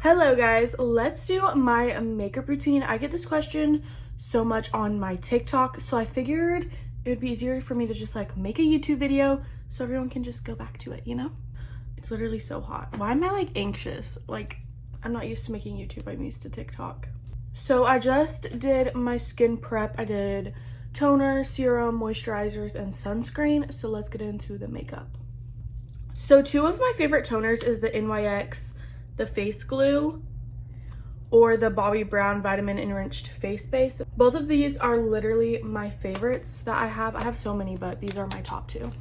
Hello guys, let's do my makeup routine. I get this question so much on my TikTok, so I figured it would be easier for me to just like make a YouTube video so everyone can just go back to it, you know? It's literally so hot. Why am I like anxious? Like, I'm not used to making YouTube, I'm used to TikTok. So I just did my skin prep. I did toner, serum, moisturizers, and sunscreen. So let's get into the makeup. So two of my favorite toners is the NYX the face glue or the Bobbi Brown vitamin enriched face base. Both of these are literally my favorites that I have. I have so many, but these are my top two.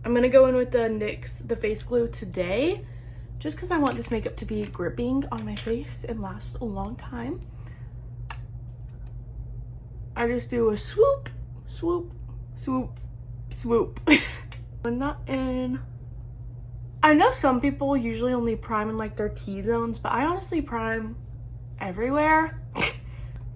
I'm gonna go in with the NYX the face glue today just because I want this makeup to be gripping on my face and last a long time. I just do a swoop, swoop, swoop, swoop. Blend that in. I know some people usually only prime in like their T-zones, but I honestly prime everywhere.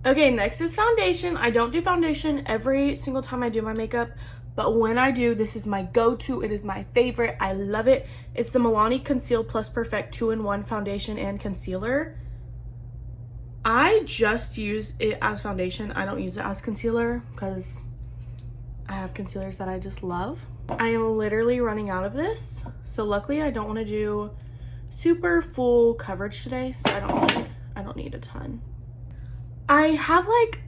Okay, next is foundation. I don't do foundation every single time I do my makeup, but when I do, this is my go-to. It is my favorite. I love it. It's the Milani Conceal Plus Perfect 2-in-1 foundation and concealer. I just use it as foundation. I don't use it as concealer because I have concealers that I just love. I am literally running out of this, so luckily I don't want to do super full coverage today, so I don't need a ton. I have like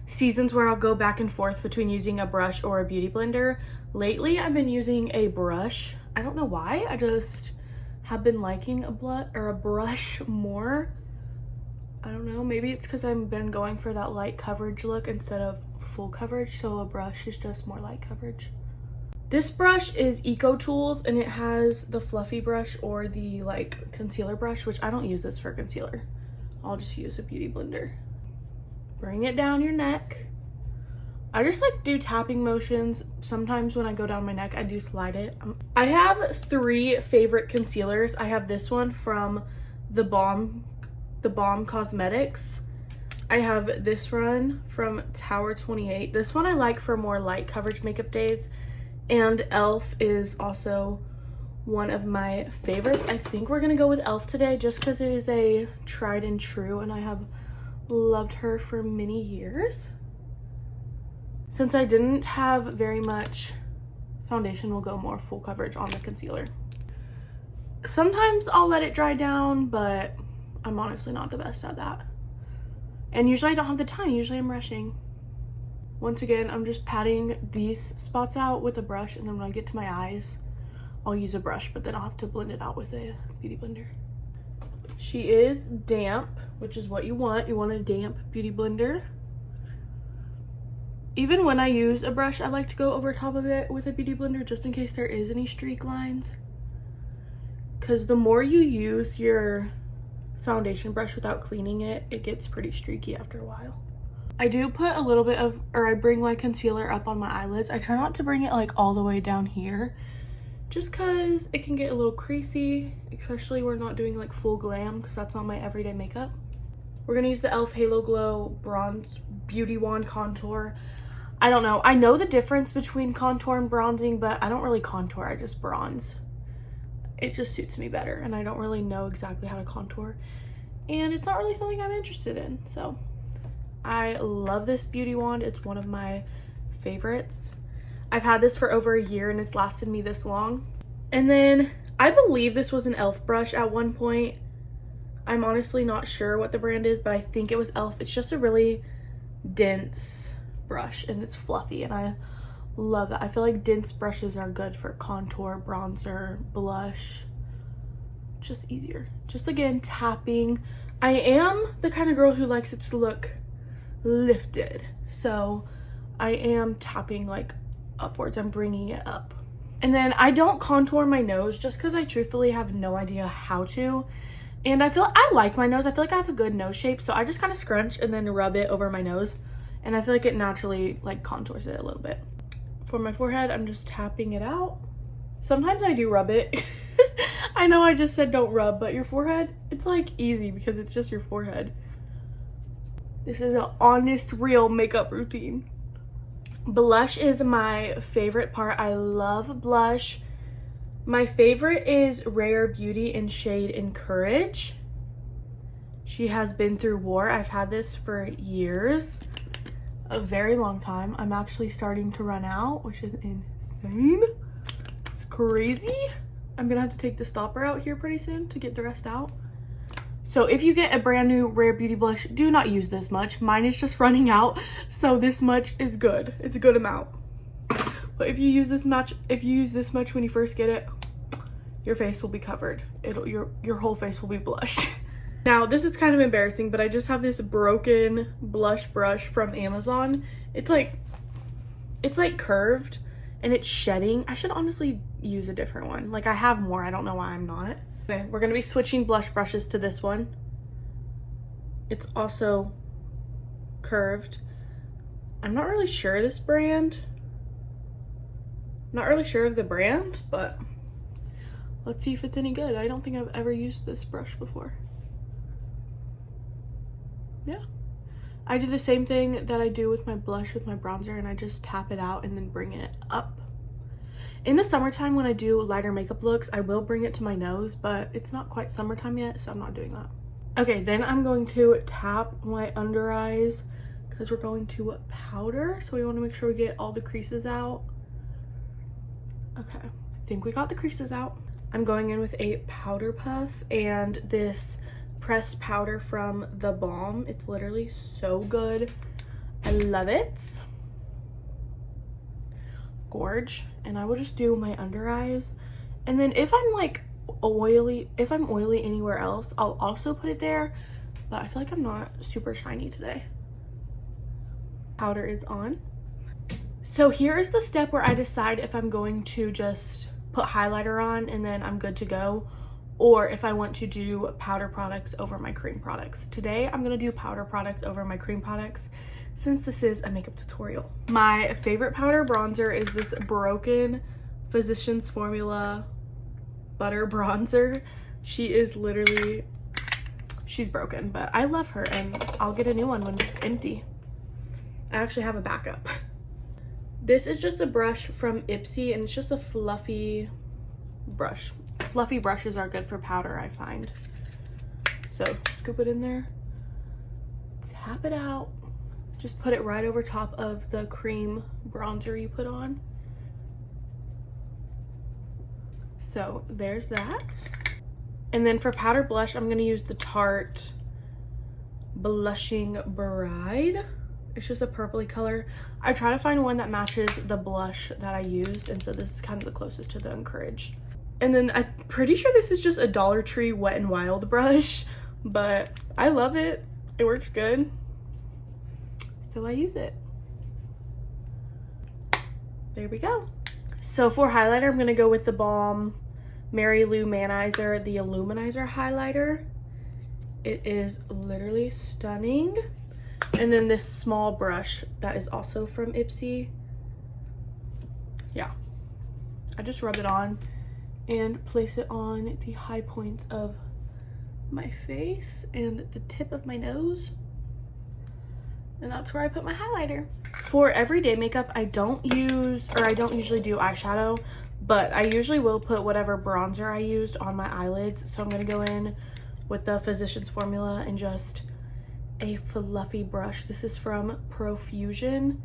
seasons where I'll go back and forth between using a brush or a beauty blender. Lately I've been using a brush. I don't know why, I just have been liking a brush more. I don't know, maybe it's because I've been going for that light coverage look instead of full coverage, so a brush is just more light coverage. This brush is Eco Tools and it has the fluffy brush or the like concealer brush, which I don't use this for concealer. I'll just use a beauty blender. Bring it down your neck. I just like do tapping motions. Sometimes when I go down my neck, I do slide it. I have three favorite concealers. I have this one from the Balm Cosmetics. I have this one from Tower 28. This one I like for more light coverage makeup days. And e.l.f. is also one of my favorites. I think we're gonna go with e.l.f. today just because it is a tried and true and I have loved her for many years. Since I didn't have very much foundation, we'll go more full coverage on the concealer. Sometimes I'll let it dry down, but I'm honestly not the best at that. And usually I don't have the time, usually I'm rushing. Once again, I'm just patting these spots out with a brush, and then when I get to my eyes, I'll use a brush, but then I'll have to blend it out with a beauty blender. She is damp, which is what you want. You want a damp beauty blender. Even when I use a brush, I like to go over top of it with a beauty blender just in case there is any streak lines. Because the more you use your foundation brush without cleaning it, it gets pretty streaky after a while. I do put a little bit of, or I bring my concealer up on my eyelids. I try not to bring it like all the way down here just because it can get a little creasy, especially we're not doing like full glam because that's not my everyday makeup. We're gonna use the e.l.f. Halo Glow Bronze Beauty Wand Contour. I don't know. I know the difference between contour and bronzing, but I don't really contour, I just bronze. It just suits me better and I don't really know exactly how to contour. And it's not really something I'm interested in, so. I love this beauty wand. It's one of my favorites. I've had this for over a year and it's lasted me this long. And then I believe this was an e.l.f. brush at one point. I'm honestly not sure what the brand is, but I think it was e.l.f. It's just a really dense brush and it's fluffy and I love that. I feel like dense brushes are good for contour, bronzer, blush. Just easier. Just again, tapping. I am the kind of girl who likes it to look lifted, so I am tapping like upwards. I'm bringing it up. And then I don't contour my nose just because I truthfully have no idea how to, and I like my nose. I feel like I have a good nose shape, so I just kind of scrunch and then rub it over my nose, and I feel like it naturally like contours it a little bit. For my forehead, I'm just tapping it out. Sometimes I do rub it. I know I just said don't rub, but your forehead, it's like easy because it's just your forehead. This is an honest, real makeup routine. Blush is my favorite part. I love blush. My favorite is Rare Beauty in shade Encourage. She has been through war. I've had this for years, a very long time. I'm actually starting to run out, which is insane. It's crazy. I'm gonna have to take the stopper out here pretty soon to get the rest out. So if you get a brand new Rare Beauty blush, do not use this much. Mine is just running out, so this much is good. It's a good amount. But if you use this much, when you first get it, your face will be covered. Your whole face will be blushed. Now this is kind of embarrassing, but I just have this broken blush brush from Amazon. It's like curved and it's shedding. I should honestly use a different one. Like I have more, I don't know why I'm not. Okay, we're gonna be switching blush brushes to this one. It's also curved. I'm not really sure of this brand. Not really sure of the brand, but let's see if it's any good. I don't think I've ever used this brush before. Yeah. I do the same thing that I do with my blush with my bronzer, and I just tap it out and then bring it up. In the summertime when I do lighter makeup looks, I will bring it to my nose, but it's not quite summertime yet, so I'm not doing that. Okay, then I'm going to tap my under eyes because we're going to powder. So we want to make sure we get all the creases out. Okay, I think we got the creases out. I'm going in with a powder puff and this pressed powder from The Balm. It's literally so good. I love it. Gorge. And I will just do my under eyes, and then if I'm like oily anywhere else, I'll also put it there, but I feel like I'm not super shiny today. Powder is on. So here is the step where I decide if I'm going to just put highlighter on and then I'm good to go, or if I want to do powder products over my cream products. Today I'm gonna do powder products over my cream products since this is a makeup tutorial. My favorite powder bronzer is this broken Physicians Formula butter bronzer. She is literally, she's broken, but I love her and I'll get a new one when it's empty. I actually have a backup. This is just a brush from Ipsy and it's just a fluffy brush. Fluffy brushes are good for powder, I find. So scoop it in there, tap it out. Just put it right over top of the cream bronzer you put on. So there's that. And then for powder blush, I'm gonna use the Tarte Blushing Bride. It's just a purpley color. I try to find one that matches the blush that I used, and so this is kind of the closest to the Encouraged. And then I'm pretty sure this is just a Dollar Tree Wet n Wild brush, but I love it. It works good. So I use it. There we go. So for highlighter, I'm gonna go with the Balm Mary Lou Manizer, the Illuminizer highlighter. It is literally stunning. And then this small brush that is also from Ipsy. Yeah, I just rub it on and place it on the high points of my face and the tip of my nose. And that's where I put my highlighter. For everyday makeup, I don't usually do eyeshadow, but I usually will put whatever bronzer I used on my eyelids. So I'm gonna go in with the Physicians Formula and just a fluffy brush. This is from Profusion,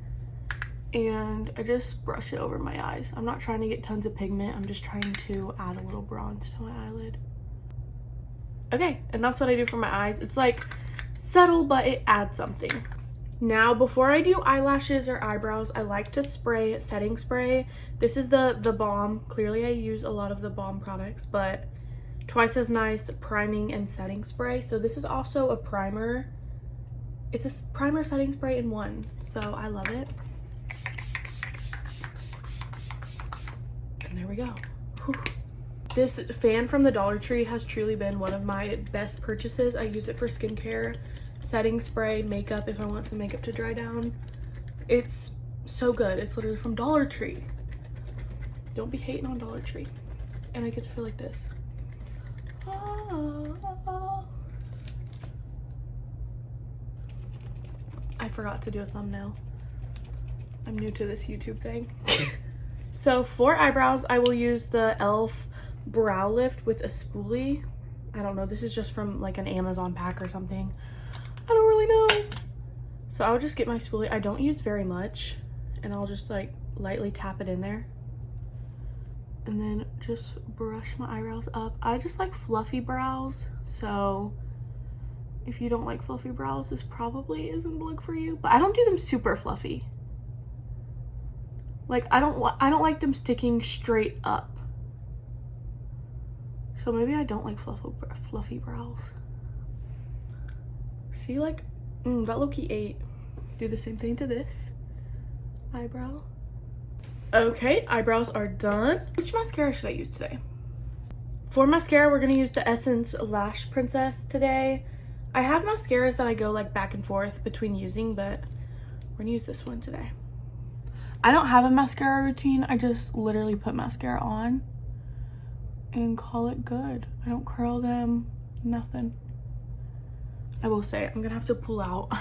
and I just brush it over my eyes. I'm not trying to get tons of pigment, I'm just trying to add a little bronze to my eyelid. Okay, and that's what I do for my eyes. It's like subtle, but it adds something. Now, before I do eyelashes or eyebrows, I like to spray setting spray. This is the Balm. Clearly, I use a lot of the Balm products, but twice as nice priming and setting spray. So this is also a primer. It's a primer setting spray in one, so I love it. And there we go. Whew. This fan from the Dollar Tree has truly been one of my best purchases. I use it for skincare, setting spray, makeup if I want some makeup to dry down. It's so good. It's literally from Dollar Tree. Don't be hating on Dollar Tree. And I get to feel like this. I forgot to do a thumbnail. I'm new to this YouTube thing. So for eyebrows, I will use the e.l.f. Brow Lift with a spoolie. I don't know. This is just from like an Amazon pack or something. I don't really know. So I'll just get my spoolie. I don't use very much. And I'll just like lightly tap it in there. And then just brush my eyebrows up. I just like fluffy brows. So if you don't like fluffy brows, this probably isn't the look for you. But I don't do them super fluffy. Like I don't like them sticking straight up. So maybe I don't like fluffy brows. See, like, that low-key ate. Do the same thing to this eyebrow. Okay, eyebrows are done. Which mascara should I use today? For mascara, we're gonna use the Essence Lash Princess today. I have mascaras that I go like back and forth between using, but we're gonna use this one today. I don't have a mascara routine. I just literally put mascara on and call it good. I don't curl them, nothing. I will say I'm gonna have to pull out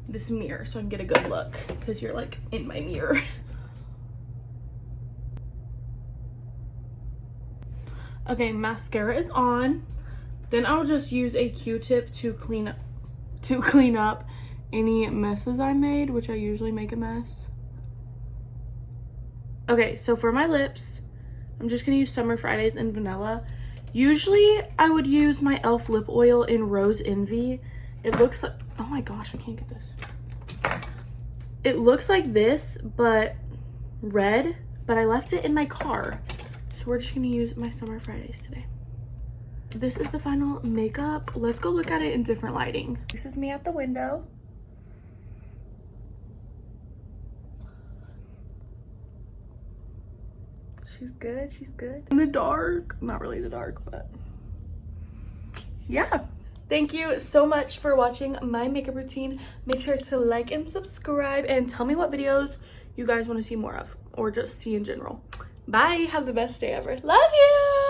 this mirror so I can get a good look because you're like in my mirror. Okay, mascara is on. Then I'll just use a Q-tip to clean up any messes I made, which I usually make a mess. Okay, so for my lips, I'm just gonna use Summer Fridays in vanilla. Usually I would use my e.l.f. lip oil in Rose Envy. It looks like, oh my gosh, I can't get this. It looks like this, but red, but I left it in my car. So we're just gonna use my Summer Fridays today. This is the final makeup. Let's go look at it in different lighting. This is me at the window. She's good, she's good. In the dark, not really the dark, but yeah. Thank you so much for watching my makeup routine. Make sure to like and subscribe and tell me what videos you guys want to see more of or just see in general. Bye, have the best day ever. Love you.